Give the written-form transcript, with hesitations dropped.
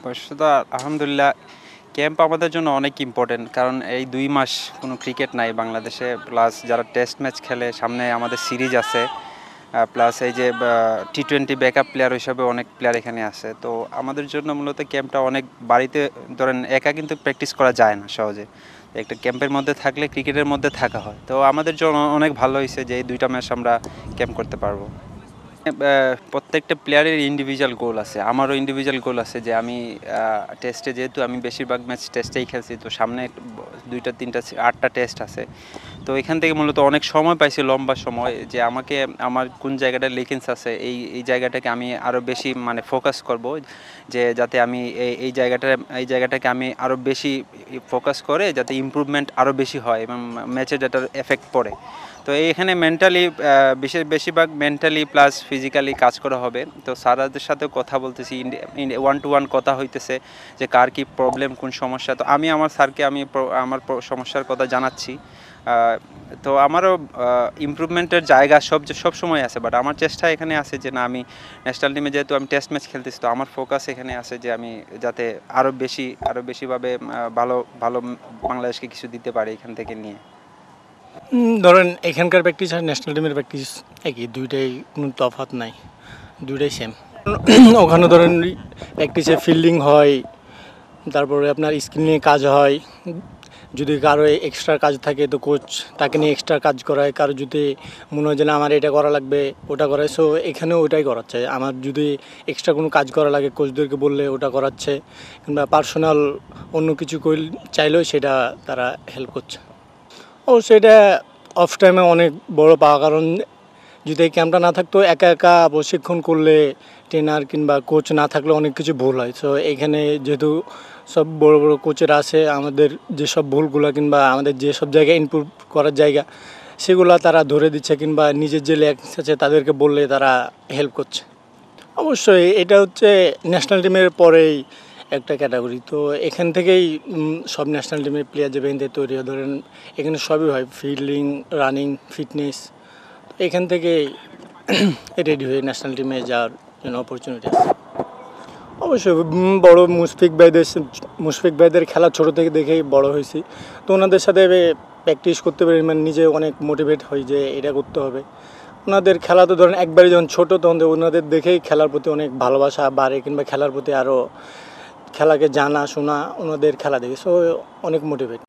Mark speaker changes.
Speaker 1: বস্তুত আলহামদুলিল্লাহ ক্যাম্প আমাদের জন্য অনেক ইম্পর্টেন্ট, কারণ এই 2 মাস কোনো ক্রিকেট নাই বাংলাদেশে, প্লাস যারা টেস্ট ম্যাচ খেলে সামনে আমাদের সিরিজ আছে, প্লাস এই যে T20 ব্যাকআপ প্লেয়ার হিসাবে অনেক প্লেয়ার এখানে আছে। তো আমাদের জন্য মূলত ক্যাম্পটা অনেক, বাড়িতে ধরেন একা কিন্তু প্র্যাকটিস করা যায় না সহজে, একটা ক্যাম্পের মধ্যে থাকলে ক্রিকেটের মধ্যে থাকা হয়। তো আমাদের জন্য অনেক ভালো হয়েছে যে এই 2টা ম্যাচ আমরা ক্যাম্প করতে পারবো। প্রত্যেকটা প্লেয়ারের ইন্ডিভিজুয়াল গোল আছে, আমারও ইন্ডিভিজুয়াল গোল আছে যে আমি টেস্টে, যেহেতু আমি বেশিরভাগ ম্যাচ টেস্টেই খেলছি, তো সামনে 2টা 3টা 8টা টেস্ট আছে। তো এখান থেকে মূলত অনেক সময় পাইছি, লম্বা সময়, যে আমাকে আমার কোন জায়গাটা লিকেন্স আছে এই জায়গাটাকে আমি আরও বেশি মানে ফোকাস করব, যে যাতে আমি এই জায়গাটাকে আমি আরও বেশি ফোকাস করে যাতে ইমপ্রুভমেন্ট আরও বেশি হয় এবং ম্যাচে যেটার এফেক্ট পড়ে। তো এইখানে মেন্টালি, বেশিরভাগ মেন্টালি প্লাস ফিজিক্যালি কাজ করা হবে। তো স্যারদের সাথে কথা বলতেছি, 1-to-1 কথা হইতেছে যে কার কী প্রবলেম, কোন সমস্যা। তো আমি আমার স্যারকে আমার সমস্যার কথা জানাচ্ছি। তো আমারও ইমপ্রুভমেন্টের জায়গা সব সময় আছে, বাট আমার চেষ্টা এখানে আছে যে না, আমি ন্যাশনাল টিমে যেহেতু আমি টেস্ট ম্যাচ খেলতেছি, তো আমার ফোকাস এখানে আছে যে আমি যাতে আরও বেশিভাবে ভালো ভালো বাংলাদেশকে কিছু দিতে পারি এখান থেকে নিয়ে।
Speaker 2: ধরেন এখানকার প্র্যাকটিস আর ন্যাশনাল টিমের প্র্যাকটিস একই, দুইটাই কোনো তফাৎ নাই, দুইটাই সেম। ওখানে ধরেন প্র্যাকটিসে ফিল্ডিং হয়, তারপরে আপনার স্কিল নিয়ে কাজ হয়। যদি কারো এক্সট্রা কাজ থাকে তো কোচ তাকে নিয়ে এক্সট্রা কাজ করায়, কারো যদি মনে হয় যে না আমার এটা করা লাগবে ওটা করায়, সো এখানেও ওটাই করাচ্ছে। আমার যদি এক্সট্রা কোনো কাজ করা লাগে কোচদেরকে বললে ওটা করাচ্ছে, কিংবা পার্সোনাল অন্য কিছু চাইলেও সেটা তারা হেল্প করছে। অবশ্যই এটা অফ টাইমে অনেক বড় পাওয়া, কারণ যদি এই ক্যাম্পটা না থাকতো, একা একা প্রশিক্ষণ করলে ট্রেনার কিংবা কোচ না থাকলে অনেক কিছু ভুল হয়। সো এখানে যেহেতু সব বড় বড় কোচের আছে, আমাদের যেসব ভুলগুলো কিংবা আমাদের যেসব জায়গায় ইমপ্রুভ করার জায়গা সেগুলো তারা ধরে দিচ্ছে, কিংবা নিজের যে ল্যাক আছে তাদেরকে বললে তারা হেল্প করছে। অবশ্যই এটা হচ্ছে ন্যাশনাল টিমের পরেই একটা ক্যাটাগরি। তো এখান থেকেই সব ন্যাশনাল টিমের প্লেয়ার যে থেকে তৈরি হয়, ধরেন এখানে সবই হয়, ফিল্ডিং, রানিং, ফিটনেস। এখান থেকে রেডি হয়ে ন্যাশনাল টিমে যাওয়ার জন্য অপরচুনিটি আছে। অবশ্যই বড় মুশফিক ভাইদের খেলা ছোটো থেকে দেখেই বড় হয়েছি। তো ওনাদের সাথে প্র্যাকটিস করতে পারি, মানে নিজে অনেক মোটিভেট হই যে এটা করতে হবে। ওনাদের খেলা তো ধরেন একবারই যখন ছোটো, তখন ওনাদের দেখেই খেলার প্রতি অনেক ভালোবাসা বাড়ে, কিংবা খেলার প্রতি আরও খেলাকে জানা শোনা ওনাদের খেলা দেখে, সো অনেক মোটিভেট।